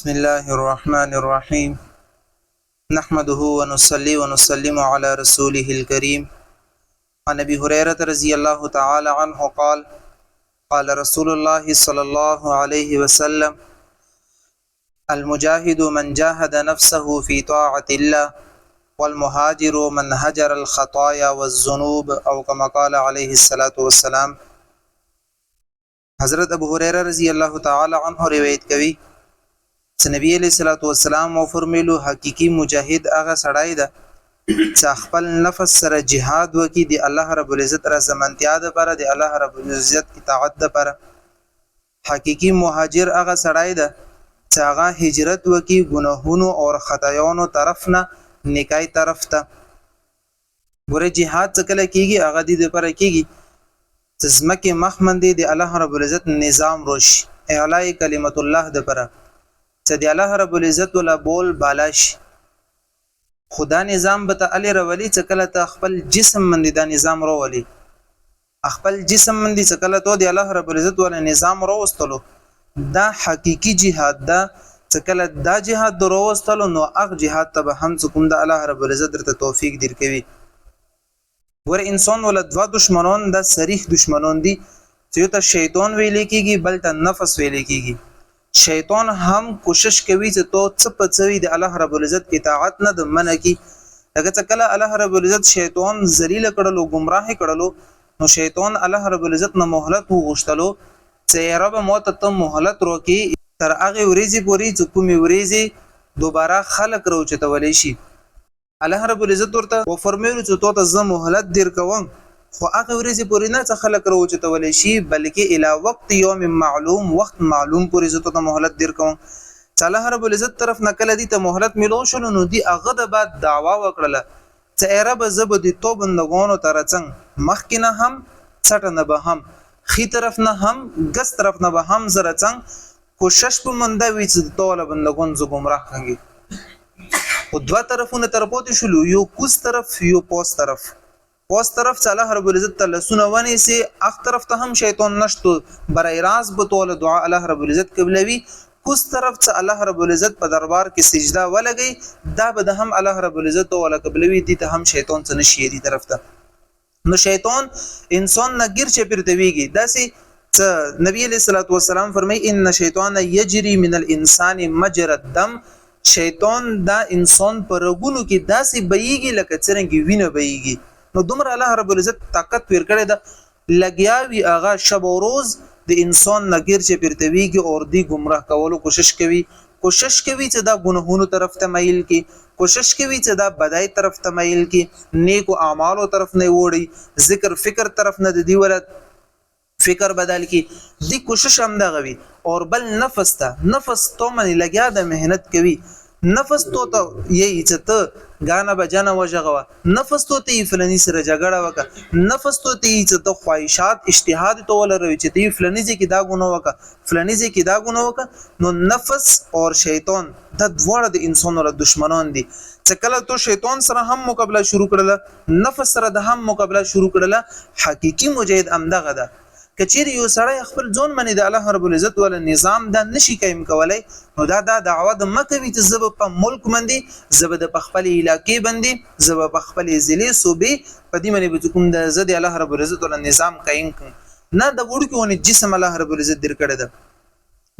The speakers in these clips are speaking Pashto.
بسم الله الرحمن الرحيم نحمده ونصلي ونسلم على رسوله الكريم عن أبي هريرة رضي الله تعالى عنه قال قال رسول الله صلى الله عليه وسلم المجاهد من جاهد نفسه في طاعة الله والمهاجر من هجر الخطايا والذنوب أو كما قال عليه الصلاة والسلام. حضرت ابو هريره رضی الله تعالی عنہ روایت کوي چې نبی علیہ الصلوۃ والسلام او فرمایلو حقيقي مجاهد هغه سړی ده چې خپل نفس سره jihad وکي دی الله رب العزت را زمانتیا ده پر دی الله رب العزت اطاعت ده پر. حقيقي مهاجر هغه سړی ده چې هغه هجرت وکي ګناهونو او خطايانو طرف نه نیکای طرف ته. ګوره jihad څه کله کیږي هغه دی پر کیږي زمکه مخمندې دی الله رب العزت نظام روش اعلی کلمت الله د پر چې دی الله رب العزت ولا بول بالاش خدا نظام به تعالی رولی چې کله ته خپل جسم مندي دا نظام رولی خپل جسم مندي چې کله ته دی الله رب العزت ولا نظام روستلو دا حقيقي جهاد دا چې کله دا جهاد دروستلو نو هغه جهاد ته هم کوم د الله رب العزت ته توفیق درکوي. ور انسان ول دوا دشمنان د صریح دشمنان دي چې ته شیطان ویل کیږي بل ته نفس ویل کیږي. شیطان هم کوشش کوي چې تو څپڅوي د الله رب العزت اطاعت نه د منع کی لکه چې کله الله رب العزت شیطان ذلیل کړلو گمراه کړلو نو شیطان الله رب العزت نه مهلت وغوښتلو چې رب موت ته مهلت روکي تر هغه وريزي پوری چې کومي وريزي دوباره خلق روچتولې شي. الله رب العزت ورته و فرمایلو چې تو ته زه مهلت در کوم خو هغه ورځې پورې نه څه خلک راوچتولی شي بلکې الی وقت یوم معلوم وخت معلوم پورې زه ته مهلت در کوم. چې الله رب العزت طرف نه کله دي ته مهلت ملو شول نو دی هغه د بعد دعوا وکړه چې ای رب زه به د تو بندګانو ترڅنګ مخکې نه هم څټ نه به هم خي طرف نه هم ګس طرف نه به هم زه رڅنګ کوشش په منده وي چې ټول بندګان زه ګمراه کړم. او دوا طرفونه تر پوت شلو یو کوس طرف یو پوس طرف چې الله رب العزت تعالی سونه ونی سي اخ طرف ته هم شیطان نشته برای راز به تول دعا الله رب العزت قبلوي کوس طرف چې الله رب العزت په دربار کې سجده ولګي دا به هم الله رب العزت ولا قبلوي دي ته هم شیطان څه نشي دي طرف ته. نو شیطان انسان نه ګر چې پرتويږي داسې نبی علیہ الصلوۃ والسلام فرمای ان شیطان یجری من الانسان مجرى الدم شیطان دا انسان پر رګونو کې داسې بېږي لکه څنګه وینه بېږي. نو دومره الله رب العزت طاقت ور کړی دا لګیاوی هغه شب او روز د انسان نګر چې پرتويږي او دی گمراه کولو کوشش کوي چې دا ګناهونو طرف ته مایل کی کوشش کوي چې دا بدای طرف ته مایل کی نیکو اعمالو طرف نه وړي ذکر فکر طرف نه دی ولت فکر بدل کی دی کوشش هم دا غوي اور بل نفس تو من لګیا د مهنت کوي نفس تو ته یی چې ته غانا بجانا وجغوا نفس تو ته فلانی سره جګړه وکا نفس تو ته چې ته خواهشات اجتهاد تو ولروي چې ته فلانی ځکه دا ګونه وکا فلانی ځکه دا ګونه وکا نو نفس اور شیطان د دواړه د انسانو دشمنان دي. چې کله تو شیطان سره هم مقابله شروع کړله نفس سره د هم مقابله شروع کړله حقيقي مجاهد امدغه ده. کچیر یو سړی خپل ځون منی د الله رب العزت ول نظام د نشي قائم کولای نو دا دعوه د مکوي چې زب په ملک باندې زب د خپل علاقې باندې زب په خپل ضلع صوبې په دې باندې به کوم د زد الله رب العزت ول نظام قائم نه د وړکیونه جسم الله رب العزت در کړی ده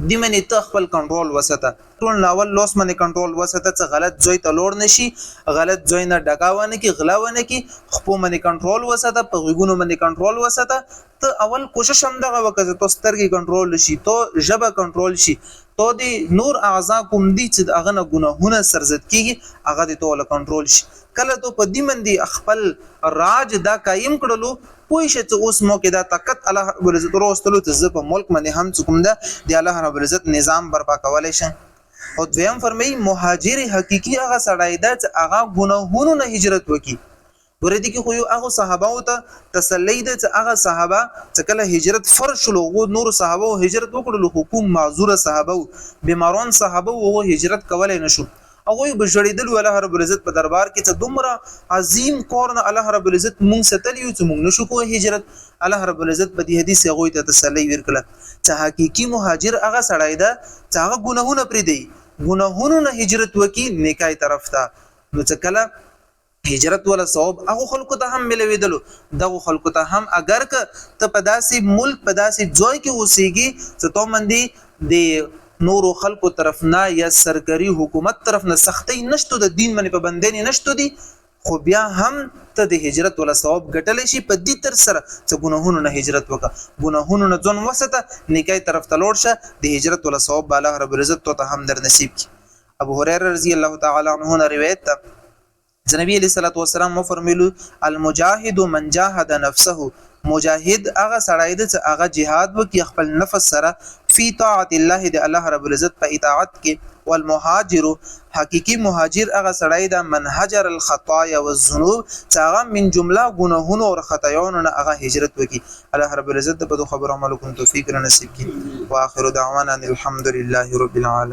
دی منی ته خپل کنټرول وساته ټول ناول لوس منی کنټرول وساته چې غلط ځای ته لور نشي غلط ځای نه ډکاونه کی غلاونه کی خپل منی کنټرول وساته په غوګونو منی کنټرول وساته ته اول کوشش هم دغه وکړه ته سترګي کنټرول شي ته ژبه کنټرول شي ته دی نور اعضاء کوم دي چې هغه نه ګناهونه سرزت کیږي هغه دی ته ول کنټرول شي کله ته په دې مندي خپل راج دا قائم کړلو پوه شي چې اوس مو کې دا طاقت الله رب العزت روستلو ته په ملک باندې هم کوم ده دی الله رب العزت نظام برپا کولای شي. او دویم فرمای مهاجر حقيقي هغه سړی ده چې هغه ګناهونو نه هجرت وکي. ورته کې خو یو هغه صحابه او ته تسلی ده چې هغه صحابه چې کله هجرت فرض شلو غو نور صحابه هجرت وکړلو حکومت معذور صحابه بیماران صحابه او هجرت کولای نشو هغه بجړیدل الله رب العزت په دربار کې ته دومره عظیم کورن الله رب العزت مونږ ستلیو چې مونږ نشو کوه هجرت الله رب العزت په دې حدیث هغه ته تسلی ورکړه چې حقيقي مهاجر هغه سړی ده چې هغه ګناهونه پرې دی ګناهونو نه هجرت وکي نیکای طرف ته نو څه کله هجرت ولا ثواب هغه خلکو ته هم ملويدلو دغه خلکو ته هم اگر که ته پداسي ملک پداسي ځای کې اوسېږي چې تو مندي د نورو خلکو طرف نه یا سرکاري حکومت طرف نه سختي نشته د دین باندې پابندۍ نشته دي خو بیا هم ته د هجرت ولا ثواب ګټل شي په دې تر سره چې ګناهونو نه هجرت وکړه ګناهونو نه ځون وسته نیکای طرف ته لوړ شه د هجرت ولا ثواب الله رب العزت ته هم در نصیب کی ابو هريره رضی الله تعالی عنه روایت ده نبی علیہ الصلوۃ والسلام فرمایلو المجاهد من جاهد نفسه مجاهد هغه سړی دی چې هغه jihad وکي خپل نفس سره فی طاعت الله د الله رب العزت په اطاعت کې والمهاجر حقيقي مهاجر هغه سړی دی من هجر الخطايا والذنوب چې هغه من جمله ګناهونو او خطاياونو نه هغه هجرت وکي الله رب العزت په خبرو عملو کوم توفیق را نصیب کړي واخر دعوانا الحمد لله رب العالمين